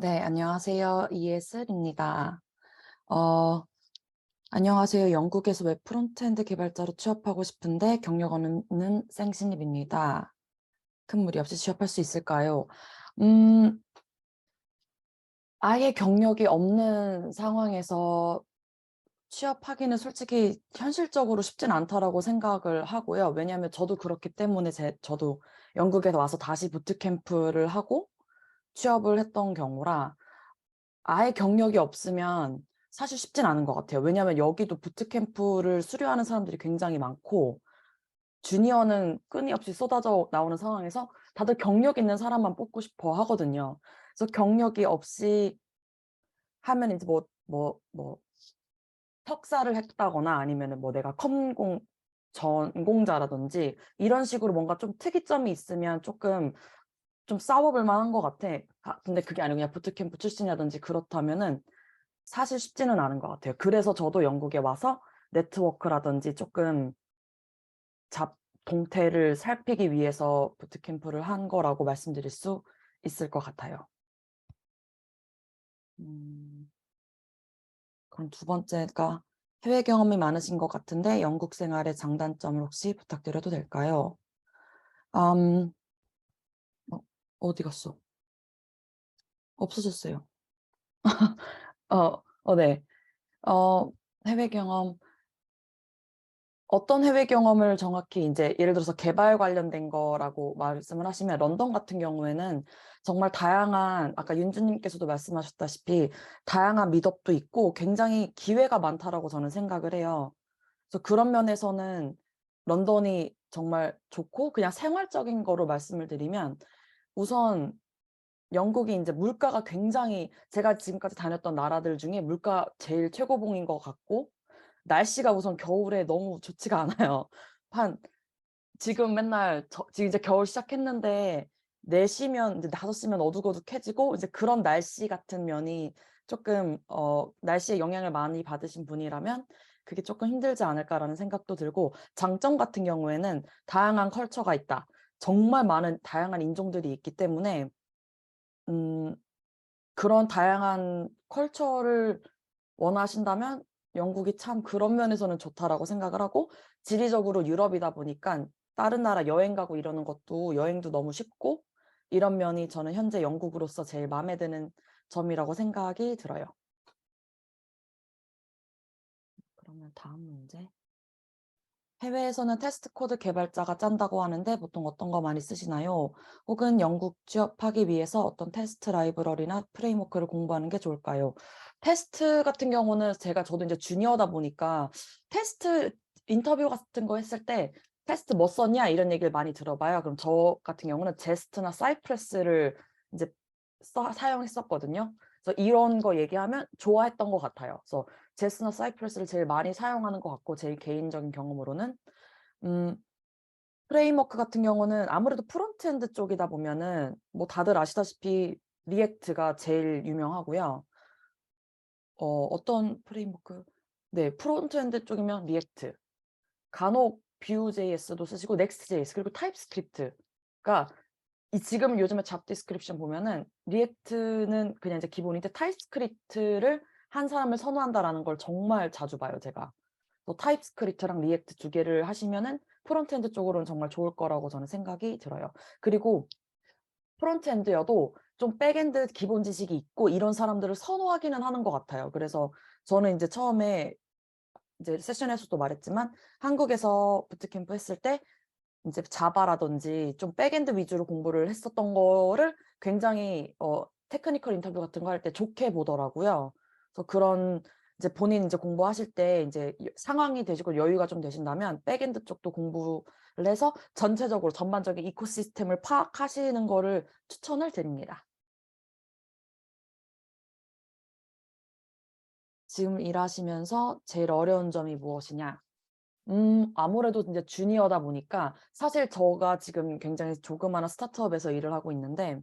네, 안녕하세요. 이예슬입니다. 어, 안녕하세요. 영국에서 웹 프론트엔드 개발자로 취업하고 싶은데 경력 없는 생신입입니다. 큰 무리 없이 취업할 수 있을까요? 음, 아예 경력이 없는 상황에서 취업하기는 솔직히 현실적으로 쉽진 않다라고 생각을 하고요. 왜냐하면 저도 그렇기 때문에 저도 영국에서 와서 다시 부트캠프를 하고 취업을 했던 경우라 아예 경력이 없으면 사실 쉽진 않은 것 같아요. 왜냐하면 여기도 부트캠프를 수료하는 사람들이 굉장히 많고 주니어는 끊임없이 쏟아져 나오는 상황에서 다들 경력 있는 사람만 뽑고 싶어 하거든요. 그래서 경력이 없이 하면 이제 석사를 했다거나 아니면은 뭐 내가 컴공 전공자라든지 이런 식으로 뭔가 좀 특이점이 있으면 조금 좀 싸워 볼 만한 것 같아. 근데 그게 아니고 그냥 부트캠프 출신이라든지 그렇다면은 사실 쉽지는 않은 것 같아요. 그래서 저도 영국에 와서 네트워크라든지 조금 동태를 살피기 위해서 부트캠프를 한 거라고 말씀드릴 수 있을 것 같아요. 음, 그럼 두 번째가 해외 경험이 많으신 것 같은데 영국 생활의 장단점을 혹시 부탁드려도 될까요? 음, 어, 어디 갔어? 없어졌어요. 네. 어, 해외 경험, 어떤 해외 경험을 정확히 이제 예를 들어서 개발 관련된 거라고 말씀을 하시면 런던 같은 경우에는 정말 다양한 아까 윤주님께서도 말씀하셨다시피 다양한 미덕도 있고 굉장히 기회가 많다라고 저는 생각을 해요. 그래서 그런 면에서는 런던이 정말 좋고 그냥 생활적인 거로 말씀을 드리면 우선 영국이 이제 물가가 굉장히 제가 지금까지 다녔던 나라들 중에 물가 제일 최고봉인 것 같고 날씨가 우선 겨울에 너무 좋지가 않아요. 한 지금 맨날 지금 이제 겨울 시작했는데 4시면 이제 5시면 어둑어둑해지고 이제 그런 날씨 같은 면이 조금 날씨에 영향을 많이 받으신 분이라면 그게 조금 힘들지 않을까라는 생각도 들고 장점 같은 경우에는 다양한 컬처가 있다. 정말 많은 다양한 인종들이 있기 때문에 음 그런 다양한 컬처를 원하신다면 영국이 참 그런 면에서는 좋다라고 생각을 하고 지리적으로 유럽이다 보니까 다른 나라 여행 가고 이러는 것도 여행도 너무 쉽고 이런 면이 저는 현재 영국으로서 제일 마음에 드는 점이라고 생각이 들어요. 그러면 다음 문제. 해외에서는 테스트 코드 개발자가 짠다고 하는데 보통 어떤 거 많이 쓰시나요? 혹은 영국 취업하기 위해서 어떤 테스트 라이브러리나 프레임워크를 공부하는 게 좋을까요? 테스트 같은 경우는 저도 이제 주니어다 보니까 테스트 인터뷰 같은 거 했을 때 테스트 뭐 썼냐 이런 얘기를 많이 들어봐요. 그럼 저 같은 경우는 제스트나 사이프레스를 이제 사용했었거든요. 그래서 이런 거 얘기하면 좋아했던 것 같아요. 그래서 제스나 사이프러스를 제일 많이 사용하는 것 같고 제일 개인적인 경험으로는 음 프레임워크 같은 경우는 아무래도 프론트엔드 쪽이다 보면은 뭐 다들 아시다시피 리액트가 제일 유명하고요. 어떤 프레임워크 네 프론트엔드 쪽이면 리액트, 간혹 Vue.js도 쓰시고 넥스트.js 그리고 타입스크립트가 지금 요즘에 잡 디스크립션 보면은 리액트는 그냥 이제 기본인데 타입스크립트를 한 사람을 선호한다라는 걸 정말 자주 봐요, 제가. 타입스크립트랑 리액트 두 개를 하시면은 프론트엔드 쪽으로는 정말 좋을 거라고 저는 생각이 들어요. 그리고 프론트엔드여도 좀 백엔드 기본 지식이 있고 이런 사람들을 선호하기는 하는 것 같아요. 그래서 저는 인제 처음에 이제 세션에서도 말했지만 한국에서 부트캠프 했을 때 인제 자바라든지 좀 백엔드 위주로 공부를 했었던 거를 굉장히 테크니컬 인터뷰 같은 거 할 때 좋게 보더라고요. 그래서 그런 이제 본인 인제 공부하실 때 인제 상황이 되시고 여유가 좀 되신다면 백엔드 쪽도 공부를 해서 전체적으로 전반적인 이코시스템을 파악하시는 거를 추천을 드립니다. 지금 일하시면서 제일 어려운 점이 무엇이냐? 아무래도 인제 주니어다 보니까 사실 저가 지금 굉장히 조그마한 스타트업에서 일을 하고 있는데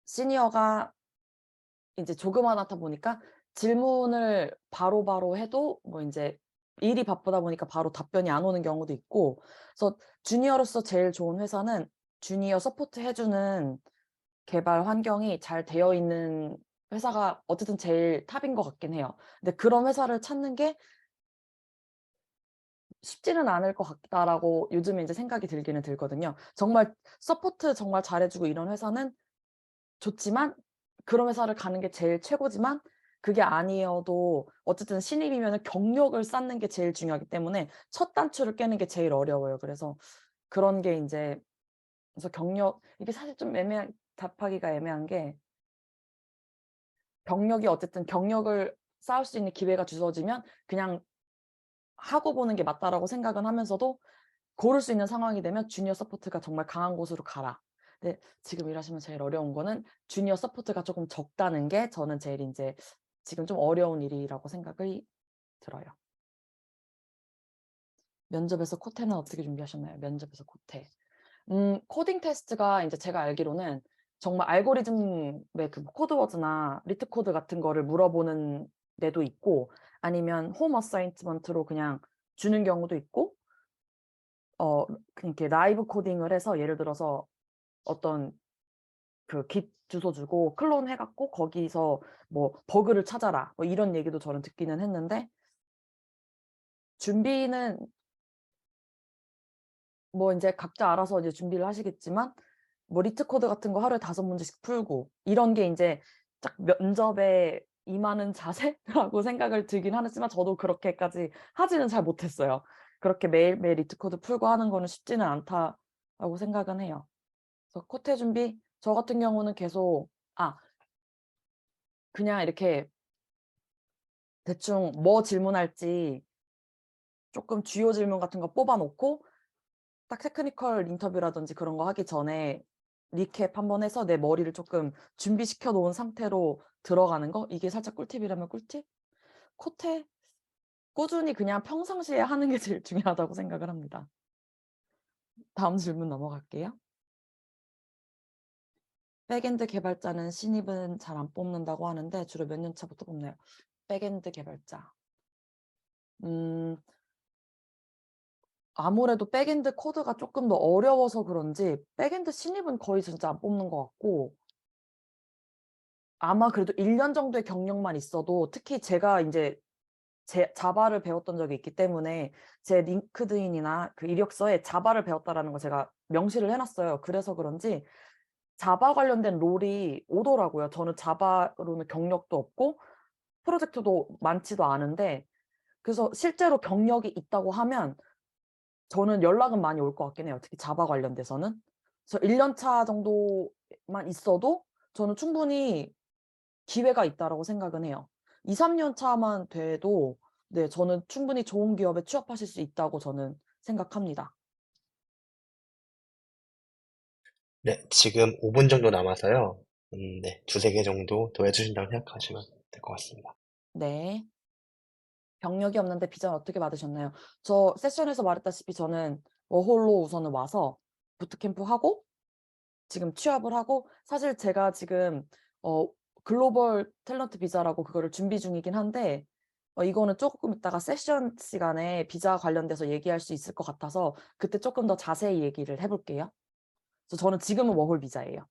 시니어가 인제 조그마하다 보니까 질문을 바로바로 해도 뭐 인제 일이 바쁘다 보니까 바로 답변이 안 오는 경우도 있고 그래서 주니어로서 제일 좋은 회사는 주니어 서포트 해 주는 개발 환경이 잘 되어 있는 회사가 어쨌든 제일 탑인 것 같긴 해요. 근데 그런 회사를 찾는 게 쉽지는 않을 것 같다라고 요즘에 이제 생각이 들기는 들거든요. 정말 서포트 정말 잘해 주고 이런 회사는 좋지만 그런 회사를 가는 게 제일 최고지만 그게 아니어도 어쨌든 신입이면은 경력을 쌓는 게 제일 중요하기 때문에 첫 단추를 깨는 게 제일 어려워요. 그래서 그런 게 인제 그래서 경력 이게 사실 좀 애매한 답하기가 애매한 게 경력이 어쨌든 경력을 쌓을 수 있는 기회가 주어지면 그냥 하고 보는 게 맞다라고 생각은 하면서도 고를 수 있는 상황이 되면 주니어 서포트가 정말 강한 곳으로 가라. 근데 지금 일하시면 제일 어려운 거는 주니어 서포트가 쪼금 적다는 게 저는 제일 인제 지금 좀 어려운 일이라고 생각이 들어요. 면접에서 코테는 어떻게 준비하셨나요? 면접에서 코테. 코딩 테스트가 인제 제가 알기로는 정말 알고리즘의 그 코드워드나 리트 코드 같은 거를 물어보는 데도 있고 아니면 홈 어사이먼트로 그냥 주는 경우도 있고 이렇게 라이브 코딩을 해서 예를 들어서 어떤 그 깃 주소 주고 클론 해 갖고 거기서 뭐 "버그를 찾아라." 뭐 이런 얘기도 저는 듣기는 했는데 준비는 뭐 인제 각자 알아서 이제 준비를 하시겠지만 뭐 리트 코드 같은 거 하루에 5 문제씩 풀고 이런 게 인제 딱 면접에 임하는 자세라고 생각을 들긴 하지만 저도 그렇게까지 하지는 잘 못했어요. 그렇게 매일매일 리트 코드 풀고 하는 거는 쉽지는 않다라고 생각은 해요. 그래서 코테 준비 저 같은 경우는 계속 그냥 이렇게 대충 뭐 질문할지 쪼끔 주요 질문 같은 거 뽑아 놓고 딱 테크니컬 인터뷰라든지 그런 거 하기 전에 리캡 한번 해서 내 머리를 쪼끔 준비시켜 놓은 상태로 들어가는 거 이게 살짝 꿀팁이라면 꿀팁? 코테 꾸준히 그냥 평상시에 하는 게 제일 중요하다고 생각을 합니다. 다음 질문 넘어갈게요. 백엔드 개발자는 신입은 잘 안 뽑는다고 하는데 주로 몇 년 차부터 뽑나요? 백엔드 개발자. 음 아무래도 백엔드 코드가 쪼끔 더 어려워서 그런지 백엔드 신입은 거의 진짜 안 뽑는 것 같고 아마 그래도 1년 정도의 경력만 있어도 특히 제가 인제 제 자바를 배웠던 적이 있기 때문에 제 링크드인이나 그 이력서에 자바를 배웠다라는 거 제가 명시를 해 놨어요. 그래서 그런지 자바 관련된 롤이 오더라고요. 저는 자바로는 경력도 없고 프로젝트도 많지도 않은데 그래서 실제로 경력이 있다고 하면 저는 연락은 많이 올 것 같긴 해요, 특히 자바 관련돼서는. 그래서 1년 차 정도만 있어도 저는 충분히 기회가 있다라고 생각은 해요. 2-3년 차만 돼도 네 저는 충분히 좋은 기업에 취업하실 수 있다고 저는 생각합니다. 네, 지금 5분 정도 남아서요. 네, 두세 개 정도 더 해주신다고 생각하시면 될 것 같습니다. 네. 경력이 없는데 비자는 어떻게 받으셨나요? 저 세션에서 말했다시피 저는 워홀로 우선은 와서 부트캠프하고 지금 취업을 하고 사실 제가 지금 어 글로벌 탤런트 비자라고 그거를 준비 중이긴 한데 이거는 쪼끔 이따가 세션 시간에 비자 관련돼서 얘기할 수 있을 것 같아서 그때 쪼끔 더 자세히 얘기를 해 볼게요. 그래서 저는 지금은 워홀 비자예요.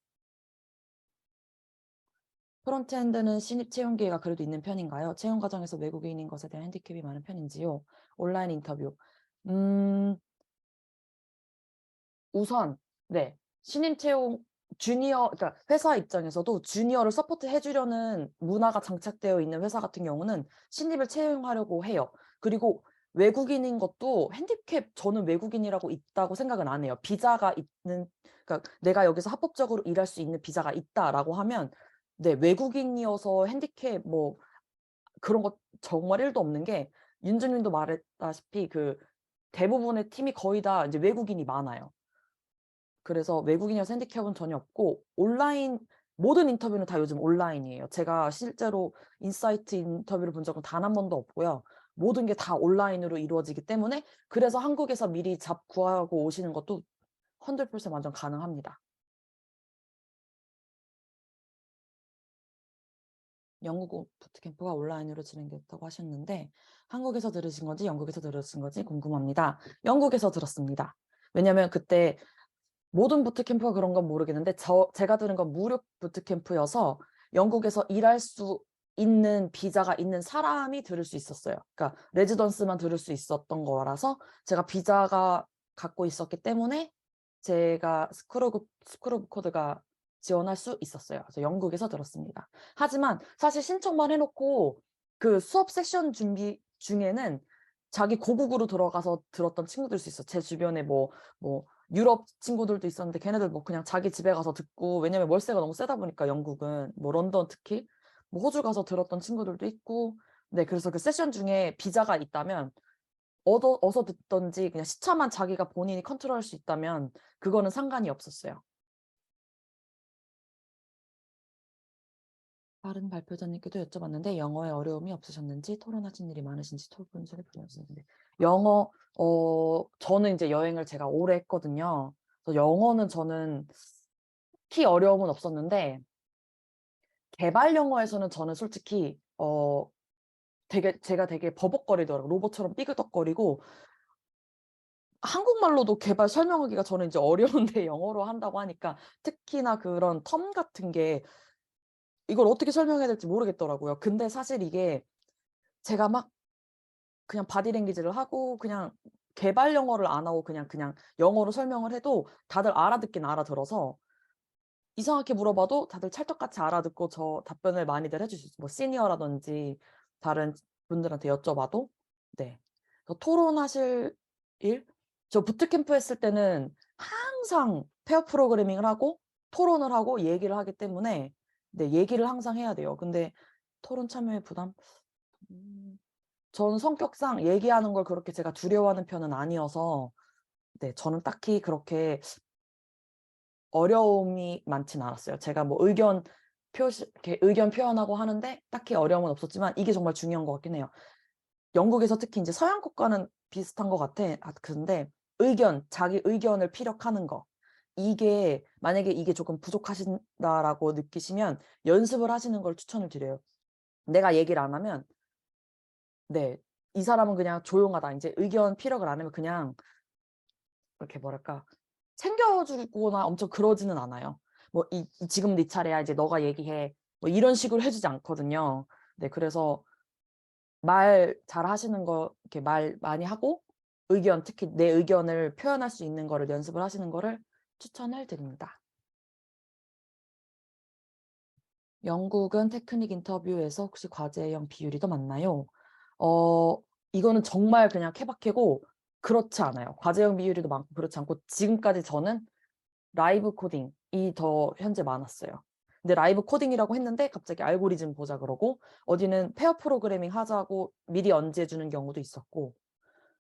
프론트엔드는 신입 채용 기회가 그래도 있는 편인가요? 채용 과정에서 외국인인 것에 대한 핸디캡이 많은 편인지요? 온라인 인터뷰. 음 우선 네. 신임 채용 주니어 그러니까 회사 입장에서도 주니어를 서포트해 주려는 문화가 장착되어 있는 회사 같은 경우는 신입을 채용하려고 해요. 그리고 외국인인 것도 핸디캡 저는 외국인이라고 있다고 생각은 안 해요. 비자가 있는 그러니까 '내가 여기서 합법적으로 일할 수 있는 비자가 있다.'라고 하면 네 외국인이어서 핸디캡 뭐 그런 거 정말 1도 없는 게 윤주 님도 말했다시피 그 대부분의 팀이 거의 다 이제 외국인이 많아요. 그래서 외국인이어서 핸디캡은 전혀 없고 온라인 모든 인터뷰는 다 요즘 온라인이에요. 제가 실제로 인사이트 인터뷰를 본 적은 단 한 번도 없고요. 모든 게 다 온라인으로 이루어지기 때문에 그래서 한국에서 미리 잡 구하고 오시는 것도 100% 완전 가능합니다. 영국 부트캠프가 온라인으로 진행됐다고 하셨는데 한국에서 들으신 건지 영국에서 들으신 건지 궁금합니다. 영국에서 들었습니다. 왜냐면 그때 모든 부트캠프가 그런 건 모르겠는데 제가 들은 건 무료 부트캠프여서 영국에서 일할 수 있는 비자가 있는 사람이 들을 수 있었어요. 그러니까 레지던스만 들을 수 있었던 거라서 제가 비자가 갖고 있었기 때문에 제가 스쿨 오브 코드가 지원할 수 있었어요. 그래서 영국에서 들었습니다. 하지만 사실 신청만 해 놓고 그 수업 세션 준비 중에는 자기 고국으로 들어가서 들었던 친구들 수 있어요. 제 주변에 뭐 유럽 친구들도 있었는데 걔네들 뭐 그냥 자기 집에 가서 듣고, 왜냐면 월세가 너무 세다 보니까 영국은 뭐 런던 특히 뭐 호주 가서 들었던 친구들도 있고. 네, 그래서 그 세션 중에 비자가 있다면 어서 듣든지 그냥 시차만 자기가 본인이 컨트롤할 수 있다면 그거는 상관이 없었어요. 다른 발표자님께도 여쭤봤는데 영어에 어려움이 없으셨는지, 토론하신 일이 많으신지, 토론 소리 부르셨는데 영어 저는 이제 여행을 제가 오래 했거든요. 그래서 영어는 저는 특히 어려움은 없었는데 개발 영어에서는 저는 솔직히 제가 되게 버벅거리더라고요. 로봇처럼 삐그덕거리고 한국말로도 개발 설명하기가 저는 이제 어려운데 영어로 한다고 하니까 특히나 그런 텀 같은 게 이걸 어떻게 설명해야 될지 모르겠더라고요. 근데 사실 이게 제가 막 그냥 바디랭귀지를 하고 그냥 개발 영어를 안 하고 그냥 영어로 설명을 해도 다들 알아듣긴 알아들어서 이상하게 물어봐도 다들 찰떡같이 알아듣고 저 답변을 많이들 해 주시죠. 뭐 시니어라든지 다른 분들한테 여쭤봐도. 네. 토론하실 일? 저 부트캠프 했을 때는 항상 페어 프로그래밍을 하고 토론을 하고 얘기를 하기 때문에 네, 얘기를 항상 해야 돼요. 근데 토론 참여의 부담? 저는 성격상 얘기하는 걸 그렇게 제가 두려워하는 편은 아니어서 네, 저는 딱히 그렇게 어려움이 많진 않았어요. 제가 뭐 이렇게 의견 표현하고 하는데 딱히 어려움은 없었지만 이게 정말 중요한 것 같긴 해요. 영국에서 특히 인제 서양 국가는 비슷한 것 같아. 근데 자기 의견을 피력하는 거. 이게 만약에 이게 조금 부족하신다라고 느끼시면 연습을 하시는 걸 추천을 드려요. 내가 얘기를 안 하면 네, 이 사람은 그냥 조용하다. 인제 의견 피력을 안 하면 그냥 이렇게 뭐랄까 챙겨 주거나 엄청 그러지는 않아요. 뭐 "지금 네 차례야. 이제 너가 얘기해." 뭐 이런 식으로 해 주지 않거든요. 네, 그래서 말 잘하시는 거 이렇게 말 많이 하고 특히 내 의견을 표현할 수 있는 거를 연습을 하시는 거를 추천을 드립니다. 영국은 테크닉 인터뷰에서 혹시 과제형 비율이 더 많나요? 어 이거는 정말 그냥 케바케고 그렇지 않아요. 과제형 비율이 더 많고 그렇지 않고 지금까지 저는 라이브 코딩이 더 현재 많았어요. 근데 라이브 코딩이라고 했는데 갑자기 알고리즘 보자 그러고 어디는 페어 프로그래밍 하자고 미리 언지해 주는 경우도 있었고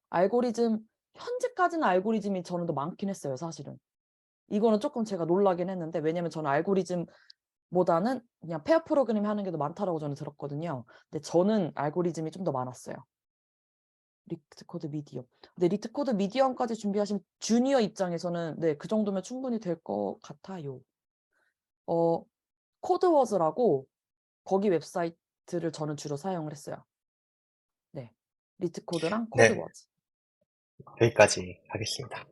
알고리즘 현재까지는 알고리즘이 저는 더 많긴 했어요 사실은. 이거는 쪼끔 제가 놀라긴 했는데 왜냐면 저는 알고리즘보다는 그냥 페어 프로그래밍 하는 게 더 많다라고 저는 들었거든요. 근데 저는 알고리즘이 좀 더 많았어요. 리트코드 미디엄. 근데 리트코드 미디엄까지 준비하신 주니어 입장에서는 네, 그 정도면 충분히 될 것 같아요. 어 코드워즈라고 거기 웹사이트를 저는 주로 사용을 했어요. 네. 리트코드랑 네, 코드워즈. 여기까지 하겠습니다.